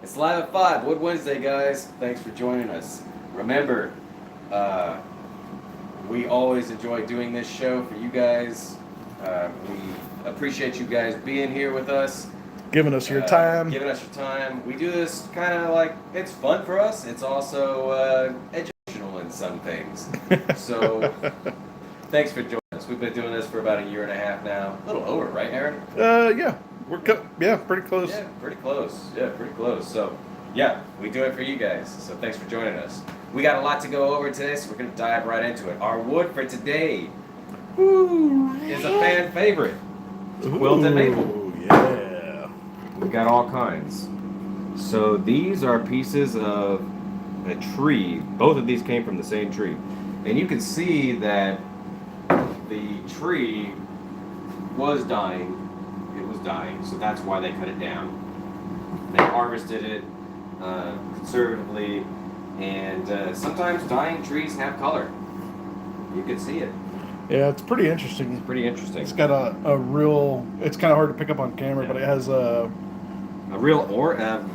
It's live at 5, Wood Wednesday, guys. Thanks for joining us. Remember, we always enjoy doing this show for you guys. We appreciate you guys being here with us. Giving us your time. Giving us your time. We do this kind of like, it's fun for us. It's also educational in some things. So, thanks for joining us. We've been doing this for about 1.5 years now. A little over, right, Aaron? Yeah. We're pretty close. Yeah, pretty close. Yeah, pretty close. So, yeah, we do it for you guys. So, thanks for joining us. We got a lot to go over today, so we're going to dive right into it. Our wood for today is a fan favorite, quilted maple. Yeah. We've got all kinds. So, these are pieces of a tree. Both of these came from the same tree. And you can see that the tree was dying. It was dying, so that's why they cut it down. They harvested it conservatively, and sometimes dying trees have color. You can see it. Yeah, it's pretty interesting. It's pretty interesting. It's got a real. It's kind of hard to pick up on camera, Yeah. but it has a real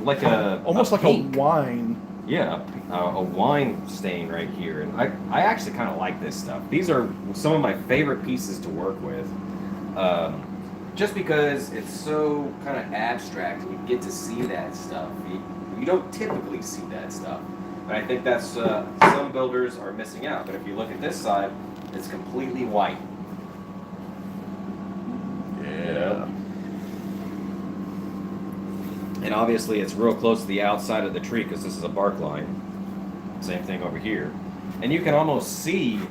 like a almost like pink. a wine. Yeah, a wine stain right here, and I actually kind of like this stuff. These are some of my favorite pieces to work with. Just because it's so kind of abstract, and you get to see that stuff. You don't typically see that stuff, and I think that's some builders are missing out. But if you look at this side, it's completely white. Yeah. And obviously, it's real close to the outside of the tree because this is a bark line. Same thing over here, and you can almost see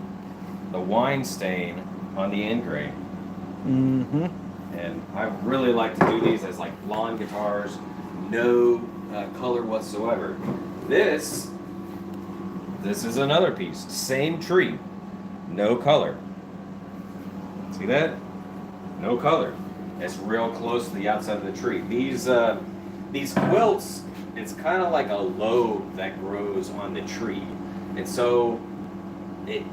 the wine stain on the end grain. Mm-hmm. And I really like to do these as like blonde guitars, no color whatsoever. This is another piece, same tree, no color. See that? No color. It's real close to the outside of the tree. These quilts, it's kind of like a lobe that grows on the tree, and so it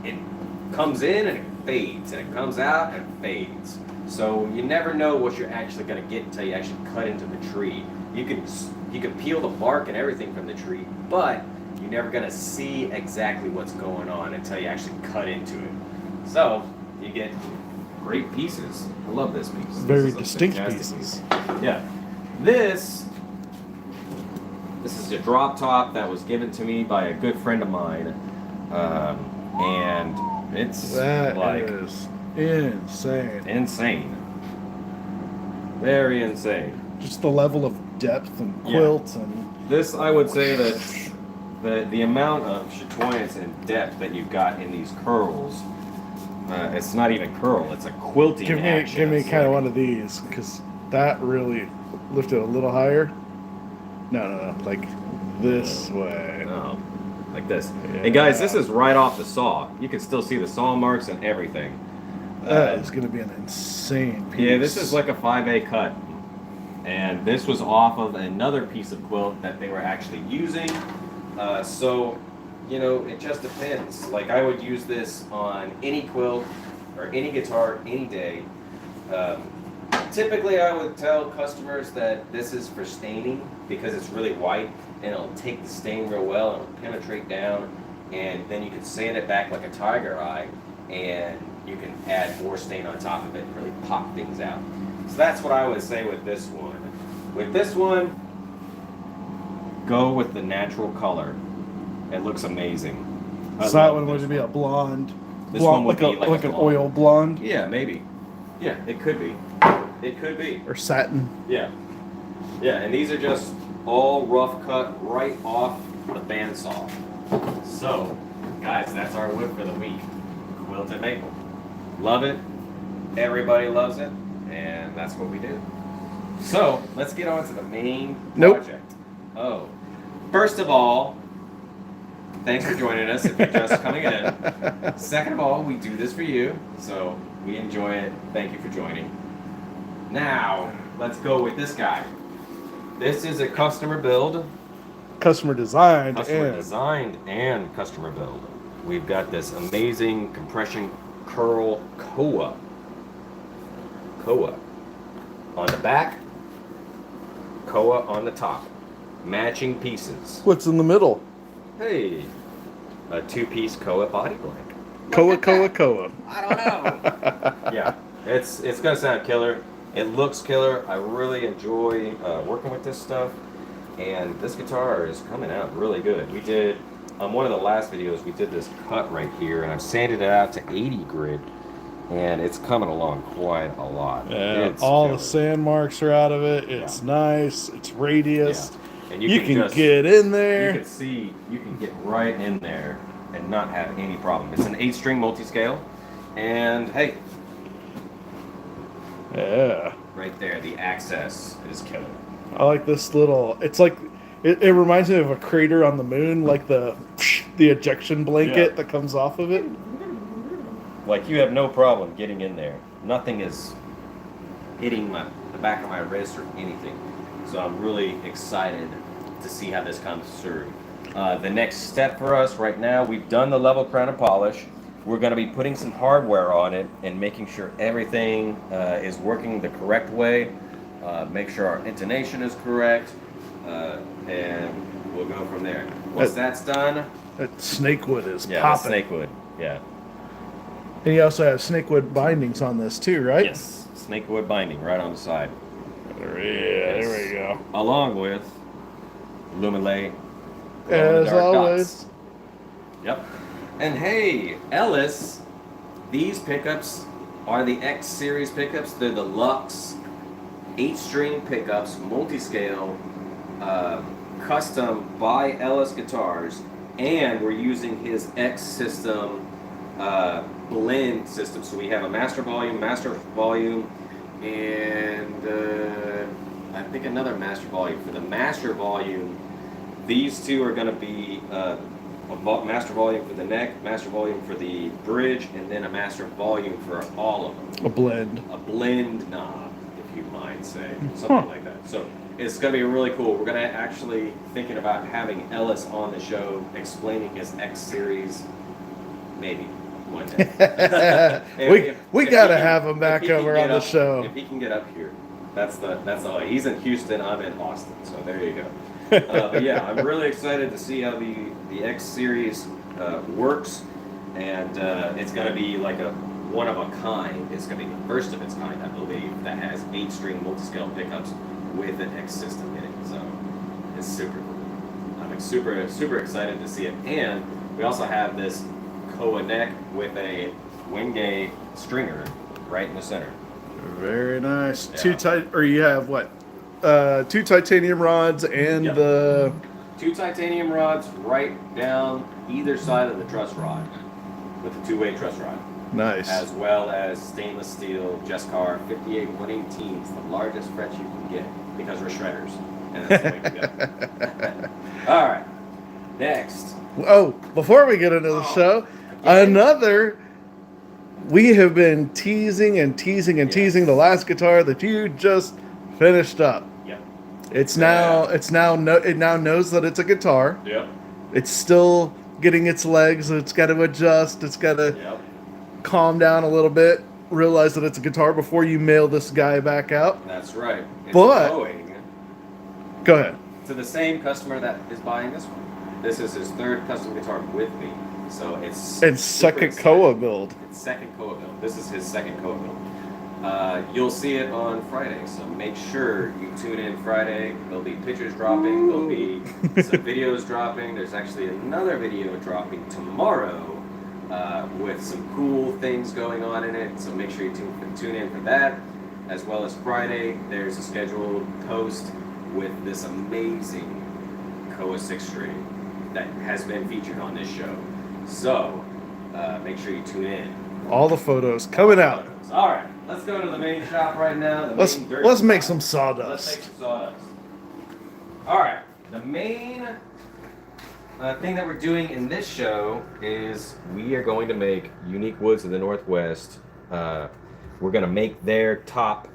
comes in and it fades, and it comes out and it fades. So you never know what you're actually going to get until you actually cut into the tree. You can peel the bark and everything from the tree, but you're never going to see exactly what's going on until you actually cut into it. So you get great pieces. I love this piece. Very distinct pieces. Yeah. This is a drop top that was given to me by a good friend of mine, and it's That like is insane. insane, very insane. Just the level of depth and quilt and This, I would say that the amount of chatoyance and depth that you've got in these curls, it's not even curl, it's a quilting action. give me It's kind of like- one of these because that really lifted a little higher. No, like this way. Oh, like this. Yeah. And guys, this is right off the saw. You can still see the saw marks and everything. That is going to be an insane piece. Yeah, this is like a 5A cut. And this was off of another piece of quilt that they were actually using. So, you know, it just depends. Like, I would use this on any quilt or any guitar any day. Typically, I would tell customers that this is for staining because it's really white and it'll take the stain real well and it'll penetrate down, and then you can sand it back like a tiger eye and you can add more stain on top of it and really pop things out. So that's what I would say with this one. With this one, go with the natural color. It looks amazing. So that one would be a blonde. This one would like be like a an blonde. oil blonde Yeah, maybe. Yeah, it could be. It could be. or satin. Yeah. Yeah, and these are just all rough cut right off the bandsaw. So, guys, that's our wood for the week. Quilted maple. Love it. Everybody loves it. And that's what we do. So, let's get on to the main project. Oh. First of all, thanks for joining us if you're just coming in. Second of all, we do this for you. So, we enjoy it. Thank you for joining. Now, let's go with this guy. This is a customer build. Customer designed. Customer and designed and customer build. We've got this amazing compression curl koa. Koa on the back, koa on the top. matching pieces. What's in the middle? Hey, a two-piece Koa body blank. Koa, Koa, Koa. I don't know. Yeah, it's gonna sound killer. It looks killer. I really enjoy working with this stuff, and this guitar is coming out really good. We did on one of the last videos, we did this cut right here, and I've sanded it out to 80 grit, and it's coming along quite a lot. Yeah, It's all killer. the sand marks are out of it. It's nice. It's radius. Yeah. And You can get in You there. can see, you can get right in there and not have any problem. It's an 8-string multi-scale, and hey, Yeah. right there, the access is killer. I like this little. It's like it reminds me of a crater on the moon, like the ejection blanket that comes off of it. Like, you have no problem getting in there. Nothing is hitting the back of my wrist or anything. So I'm really excited to see how this comes through. The next step for us right now, we've done the level crown and polish. We're going to be putting some hardware on it and making sure everything is working the correct way. Make sure our intonation is correct, and we'll go from there. Once that's done, That snakewood is yeah, popping. snakewood, yeah. And you also have snakewood bindings on this too, right? Yes, snakewood binding right on the side. There we go. Along with Lumilay. As glow-in-the-dark always. dots. Yep. And hey, Ellis, these pickups are the X series pickups. They're the Lux 8-string pickups, multi-scale, custom by Ellis Guitars, and we're using his X system blend system. So we have a master volume, and I think another master volume. For the master volume, these two are going to be a master volume for the neck, master volume for the bridge, and then a master volume for all of them. A blend. A blend knob, if you mind saying, something like that. So it's going to be really cool. We're going to actually thinking about having Ellis on the show, explaining his X series, maybe one day. we got to have him back over on the show. If he can get up here, that's all. He's in Houston. I'm in Austin. So there you go. But yeah, I'm really excited to see how the X series works, and it's going to be like a one of a kind. It's going to be the first of its kind, I believe, that has 8-string multi-scale pickups with an X system in it. So it's super cool. I'm super excited to see it, and we also have this Koa neck with a Wingate stringer right in the center. Very nice. Yeah. You have what? 2 titanium rods and Yep. the 2 titanium rods right down either side of the truss rod with a 2-way truss rod, nice. as well as stainless steel Jescar 58 118s, the largest frets you can get, because we're shredders, and that's the way to go. All right, next. Oh, before we get into the show, we have been teasing and teasing and teasing the last guitar that you just finished up. Yep. It now knows that it's a guitar. Yep. It's still getting its legs. It's got to adjust. It's got to Yep. calm down a little bit. Realize that it's a guitar before you mail this guy back out. That's right. It's But- going Go ahead. to the same customer that is buying this one. This is his 3rd custom guitar with me, so it's super Second exciting. Koa build. It's second Koa build. This is his second Koa build. You'll see it on Friday, so make sure you tune in Friday. There'll be pictures dropping. There'll be some videos dropping. There's actually another video dropping tomorrow with some cool things going on in it. So make sure you tune in for that, as well as Friday. There's a scheduled post with this amazing Koa 6-string that has been featured on this show. So make sure you tune in. All the photos coming out. All right, let's go to the main shop right now. Let's make some sawdust. Let's make some sawdust. All right, the main thing that we're doing in this show is we are going to make Unique Woods of the Northwest. We're going to make their top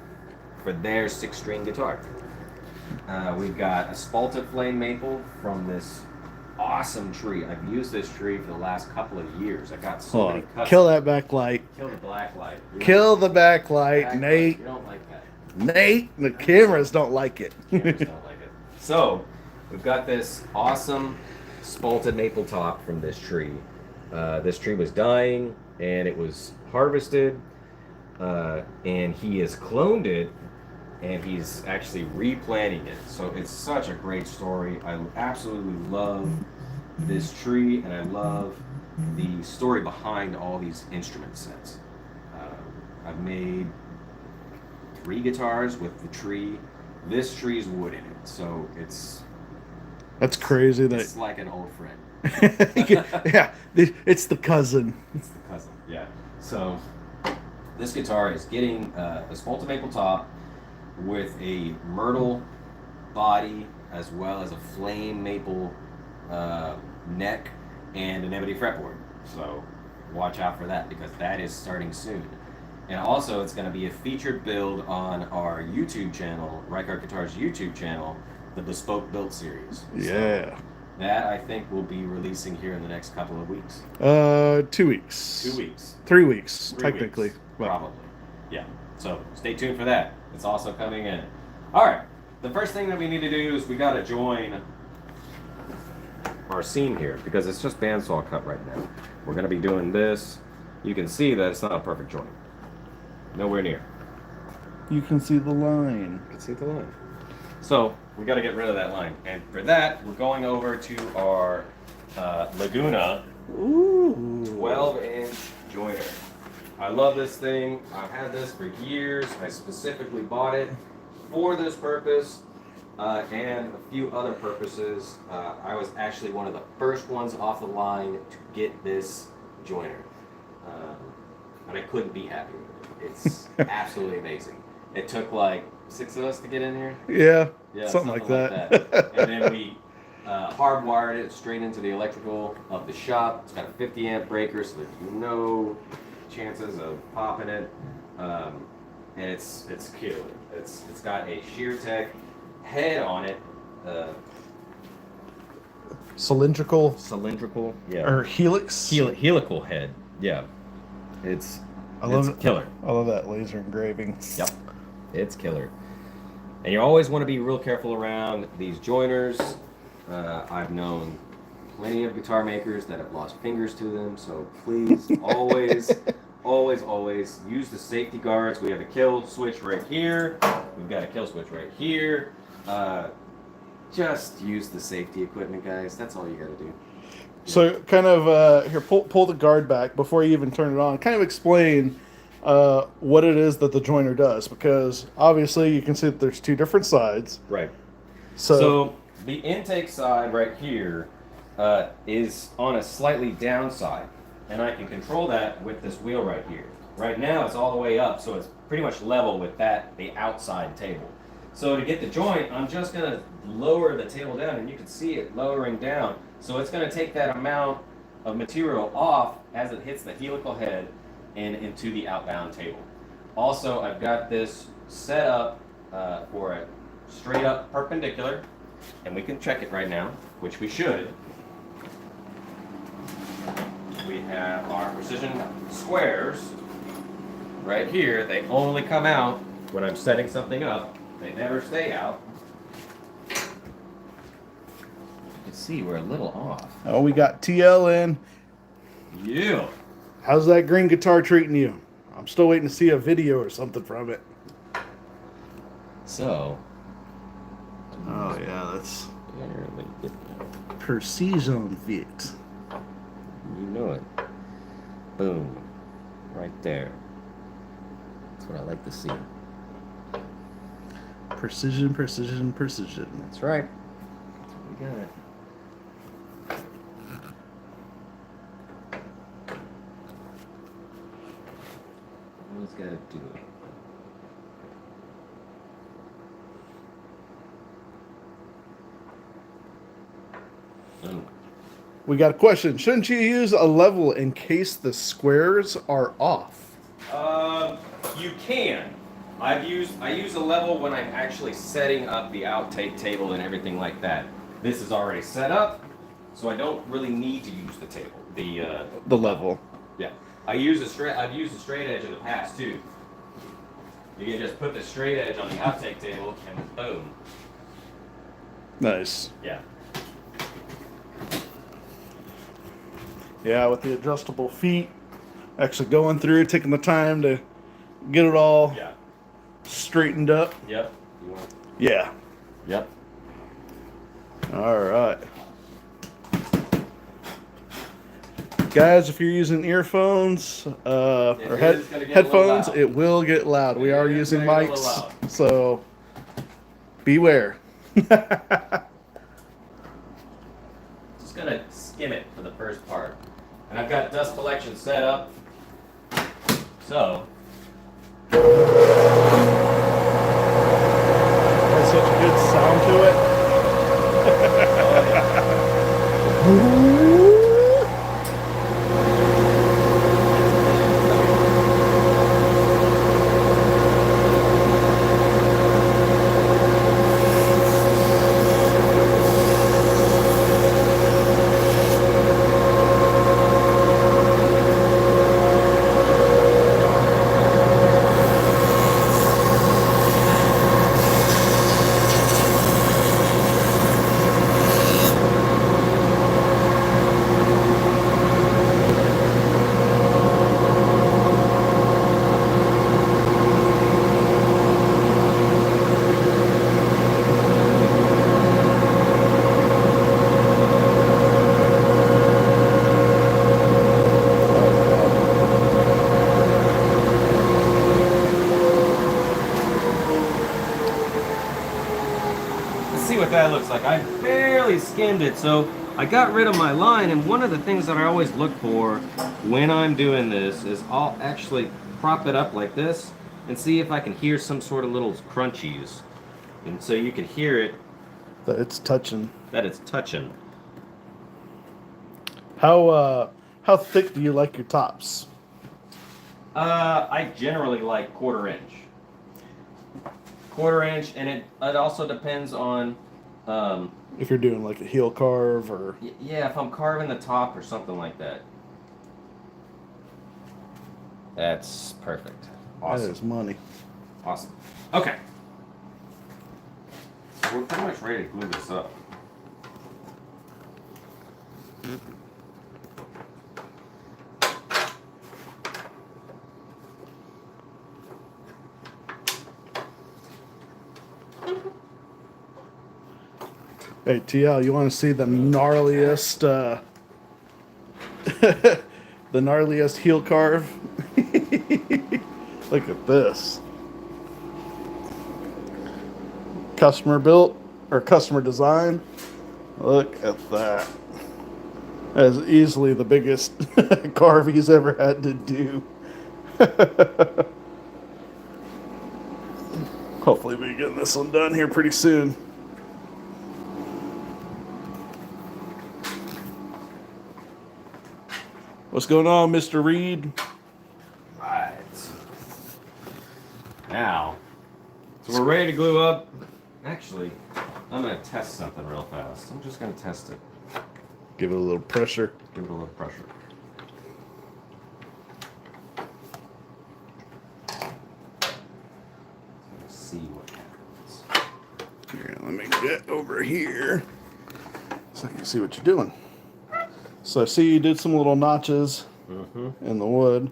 for their 6-string guitar. We've got a spalted flame maple from this awesome tree. I've used this tree for the last couple of years. I got so many cuts. Kill that backlight. Kill the black light. Kill the backlight, Nate. You don't like that. Nate, the cameras don't like it. Cameras don't like it. So, we've got this awesome spalted maple top from this tree. This tree was dying, and it was harvested, and he has cloned it, and he's actually replanting it. So it's such a great story. I absolutely love this tree, and I love the story behind all these instrument sets. I've made 3 guitars with the tree. This tree's wood in it, so that's crazy. It's like an old friend. Yeah, it's the cousin. It's the cousin, yeah. So this guitar is getting a spalted maple top with a myrtle body, as well as a flame maple neck and an ebony fretboard. So watch out for that, because that is starting soon. And also, it's going to be a featured build on our YouTube channel, Reichardt Guitars YouTube channel, the Bespoke Build series. Yeah. So that, I think, will be releasing here in the next couple of weeks. 2 weeks. 2 weeks. 3 weeks, 3 technically. weeks, probably. Yeah. So stay tuned for that. It's also coming in. All right. The first thing that we need to do is we got to join our seam here, because it's just bandsaw cut right now. We're going to be doing this. You can see that it's not a perfect joint. Nowhere near. You can see the line. You can see the line. So we got to get rid of that line, and for that we're going over to our Laguna 12-inch joiner. I love this thing. I've had this for years. I specifically bought it for this purpose and a few other purposes. I was actually one of the first ones off the line to get this joiner, and I couldn't be happier with it. It's absolutely amazing. It took like 6 of us to get in here. Yeah, something like that. And then we hardwired it straight into the electrical of the shop. It's got a 50 amp breaker, so there's no chances of popping it. And it's killer. It's got a ShearTech head on it. Cylindrical, yeah. or helix. Helical head, yeah. It's killer. I love that laser engraving. Yep, it's killer. And you always want to be real careful around these joiners. I've known plenty of guitar makers that have lost fingers to them, so please always use the safety guards. We have a kill switch right here. We've got a kill switch right here. Just use the safety equipment, guys. That's all you got to do. So kind of here, pull the guard back before you even turn it on. Kind of explain what it is that the joiner does, because obviously you can see that there's 2 different sides. Right. So So the intake side right here is on a slightly down side, and I can control that with this wheel right here. Right now it's all the way up, so it's pretty much level with the outside table. So to get the joint, I'm just going to lower the table down, and you can see it lowering down. So it's going to take that amount of material off as it hits the helical head and into the outbound table. Also, I've got this set up for a straight up perpendicular, and we can check it right now, which we should. We have our precision squares right here. They only come out when I'm setting something up. They never stay out. You can see we're a little off. oh, we got TL in. Yeah. How's that green guitar treating you? I'm still waiting to see a video or something from it. So. Oh yeah, that's Barely get that. precision fit. You know it. Boom. Right there. That's what I like to see. Precision, precision, precision. That's right. That's what we got. Always gotta do it. Boom. We got a question. Shouldn't you use a level in case the squares are off? You can. I use a level when I'm actually setting up the outtake table and everything like that. This is already set up, so I don't really need to use the table. The level. Yeah. I've used a straight edge in the past too. You can just put the straight edge on the outtake table and boom. Nice. Yeah. Yeah, with the adjustable feet, actually going through, taking the time to get it all Yeah. straightened up. Yep. You want? Yeah. Yep. All right. Guys, if you're using earphones or is gonna get a little headphones, loud. it will get loud. We are is using gonna get a little mics, loud. so beware. Just gonna skim it for the first part, and I've got dust collection set up. So. Has such a good sound to it. See what that looks like. I barely skimmed it, so I got rid of my line, and one of the things that I always look for when I'm doing this is I'll actually prop it up like this and see if I can hear some sort of little crunchies. And so you can hear it That it's touching. that it's touching. How thick do you like your tops? I generally like 1/4 inch. 1/4 inch, and it also depends on If you're doing like a heel carve or yeah, if I'm carving the top or something like that. That's perfect. Awesome. that is money. Awesome. Okay. So we're pretty much ready to glue this up. Hey TL, you want to see the gnarliest the gnarliest heel carve? Look at this. Customer built or customer design. Look at that. That is easily the biggest carve he's ever had to do. Hopefully we get this one done here pretty soon. What's going on, Mr. Reed? Right. Now, so we're ready to glue up. Actually, I'm going to test something real fast. I'm just going to test it. Give it a little pressure. Give it a little pressure. Let's see what happens. Here, let me get over here so I can see what you're doing. So I see you did some little notches in the wood.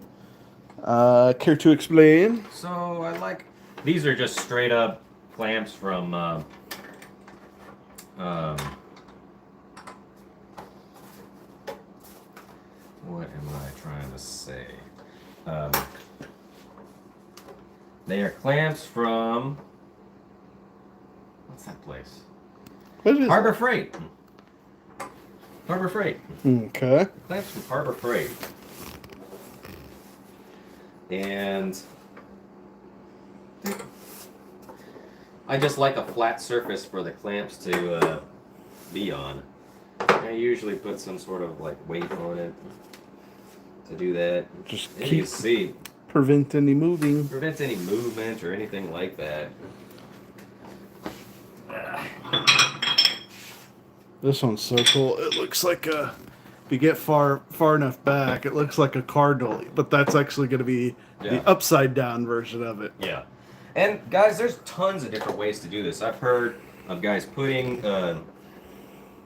Care to explain? So I like, these are just straight up clamps from what am I trying to say? They are clamps from, what's that place? What is Harbor Freight. Harbor Freight. Okay. Clamps from Harbor Freight. And I just like a flat surface for the clamps to be on. I usually put some sort of like weight on it to do that. Just And you keep can see, prevent any moving. prevents any movement or anything like that. This one's so cool. It looks like a. If you get far enough back, it looks like a cardinal, but that's actually going to be Yeah. the upside down version of it. Yeah. And guys, there's tons of different ways to do this. I've heard of guys putting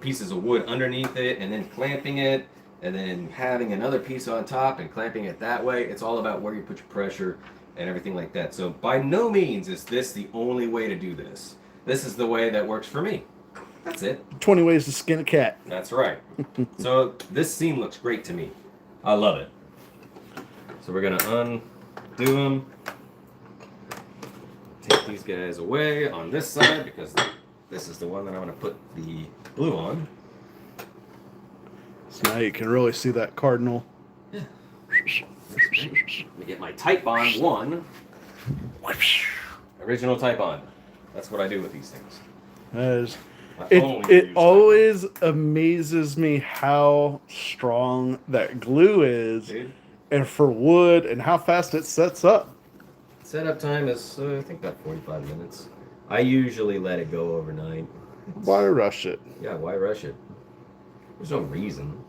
pieces of wood underneath it and then clamping it and then having another piece on top and clamping it that way. It's all about where you put your pressure and everything like that. So by no means is this the only way to do this. This is the way that works for me. That's it. 20 ways to skin a cat. That's right. So this seam looks great to me. I love it. So we're going to undo them. Take these guys away on this side because this is the one that I'm going to put the glue on. So now you can really see that cardinal. Yeah. Let me get my Type Bond 1. Original Type Bond. That's what I do with these things. That is, it always amazes me how strong that glue is, dude. And for wood, and how fast it sets up. Setup time is, I think, about 45 minutes. I usually let it go overnight. Why rush it? Yeah, why rush it? There's no reason.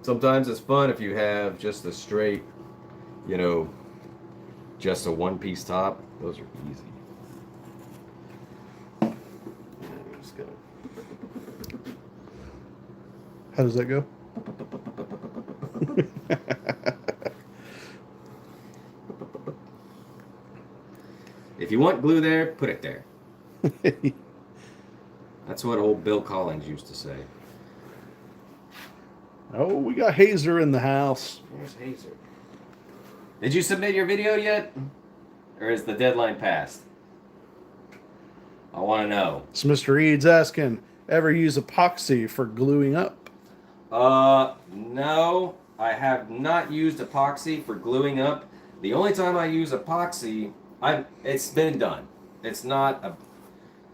Sometimes it's fun if you have just a straight, just a one-piece top. Those are easy. I'm just gonna... How does that go? If you want glue there, put it there. That's what old Bill Collins used to say. Oh, we got Hazer in the house. Where's Hazer? Did you submit your video yet? Or is the deadline passed? I want to know. So Mr. Reed's asking, ever use epoxy for gluing up? No. I have not used epoxy for gluing up. The only time I use epoxy, it's been done. It's not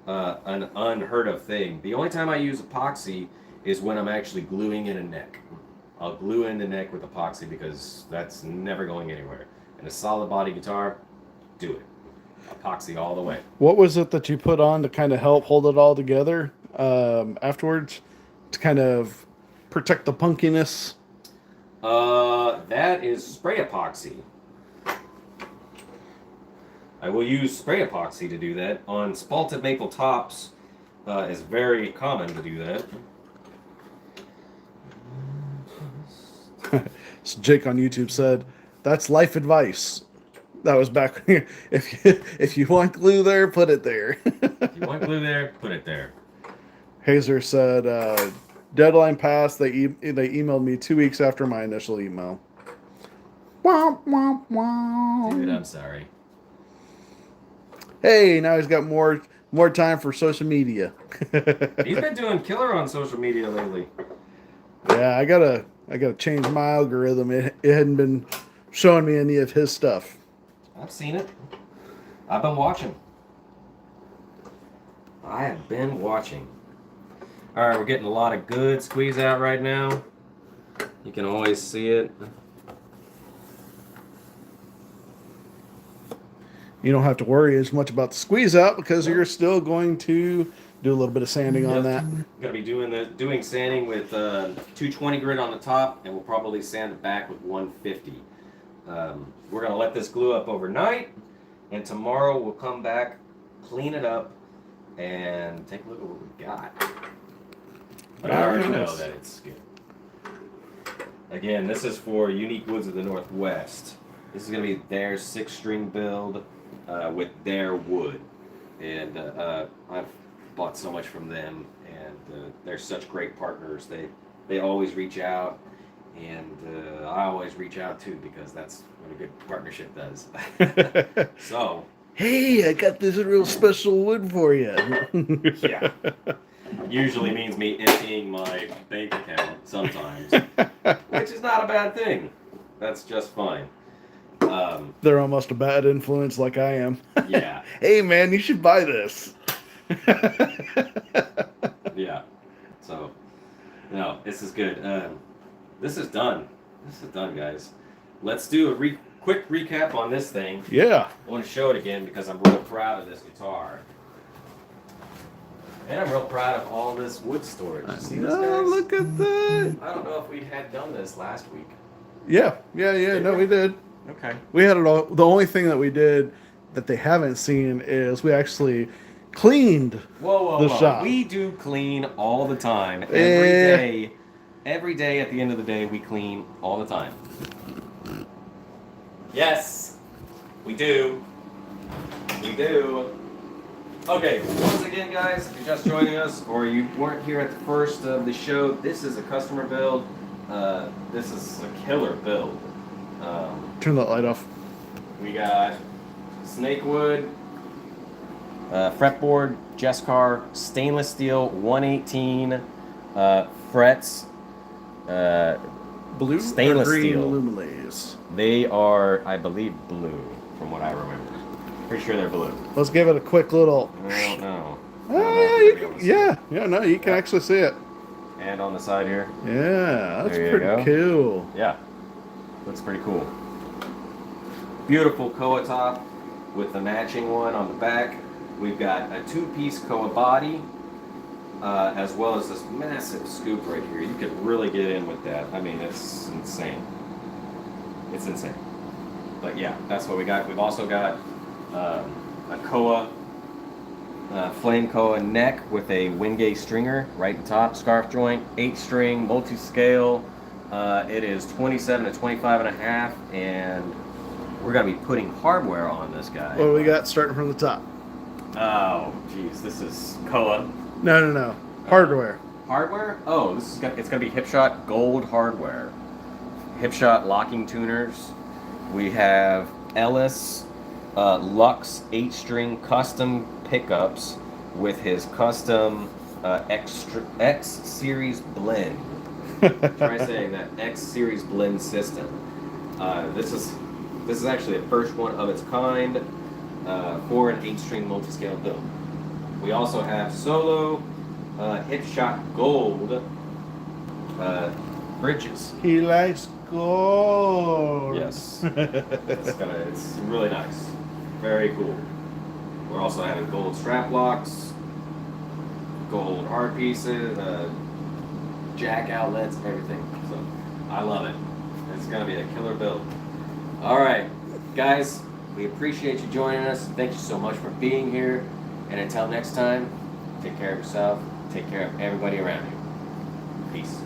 an unheard of thing. The only time I use epoxy is when I'm actually gluing in a neck. I'll glue in the neck with epoxy because that's never going anywhere. And a solid body guitar, do it. Epoxy all the way. What was it that you put on to kind of help hold it all together afterwards? To kind of protect the punkiness? That is spray epoxy. I will use spray epoxy to do that. On spalted maple tops, it's very common to do that. So Jake on YouTube said, that's life advice. That was back when if you want glue there, put it there. If you want glue there, put it there. Hazer said, deadline passed. They emailed me 2 weeks after my initial email. Womp, womp, womp. Dude, I'm sorry. Hey, now he's got more time for social media. He's been doing killer on social media lately. Yeah, I gotta change my algorithm. It hadn't been showing me any of his stuff. I've seen it. I've been watching. I have been watching. All right, we're getting a lot of good squeeze out right now. You can always see it. You don't have to worry as much about the squeeze out because you're still going to do a little bit of sanding on that. I'm gonna be doing sanding with 220 grit on the top, and we'll probably sand it back with 150. We're gonna let this glue up overnight, and tomorrow we'll come back, clean it up, and take a look at what we got. But I already know that it's good. Again, this is for Unique Woods of the Northwest. This is gonna be their 6-string build with their wood, and I've bought so much from them, and they're such great partners. They always reach out, and I always reach out too because that's what a good partnership does. So, hey, I got this real special wood for you. yeah, usually means me emptying my bank account sometimes, which is not a bad thing. That's just fine. They're almost a bad influence like I am. Yeah. Hey, man, you should buy this. Yeah. So, no, this is good. This is done. This is done, guys. Let's do a quick recap on this thing. Yeah. I want to show it again because I'm real proud of this guitar. And I'm real proud of all this wood storage. See this, guys? Oh, look at that. I don't know if we had done this last week. Yeah. No, we did. Okay. We had it all. The only thing that we did that they haven't seen is we actually cleaned Whoa, the whoa. shop. We do clean all the time. Every day at the end of the day, we clean all the time. Yes, we do. We do. Okay, once again, guys, if you're just joining us or you weren't here at the first of the show, this is a customer build. This is a killer build. Turn that light off. We got snakewood, fretboard, Jescar, stainless steel, 118 frets, Blue stainless or green steel. luminaires. They are, I believe, blue, from what I remember. Pretty sure they're blue. Let's give it a quick little. I don't know. No, you can actually see it. And on the side here. Yeah, that's There you pretty go. cool. Yeah, looks pretty cool. Beautiful Koa top with the matching one on the back. We've got a two-piece Koa body, as well as this massive scoop right here. You could really get in with that. I mean, it's insane. It's insane. But yeah, that's what we got. We've also got a Koa, flame Koa neck with a Wingate stringer right at the top, scarf joint, 8-string, multi-scale. It is 27 to 25 and a half, and we're going to be putting hardware on this guy. What do we got starting from the top? Oh, geez, this is Koa. No. Hardware. Hardware? Oh, it's going to be Hipshot Gold hardware. Hipshot locking tuners. We have Ellis Lux 8-string custom pickups with his custom X Series blend. Try saying that X Series blend system. This is actually the first one of its kind for an 8-string multi-scale build. We also have Solo Hipshot Gold bridges. He likes gold. Yes, it's really nice, very cool. We're also having gold strap locks, gold hard pieces, jack outlets, everything. So I love it. It's gonna be a killer build. All right, guys, we appreciate you joining us. Thank you so much for being here. And until next time, take care of yourself. Take care of everybody around you. Peace.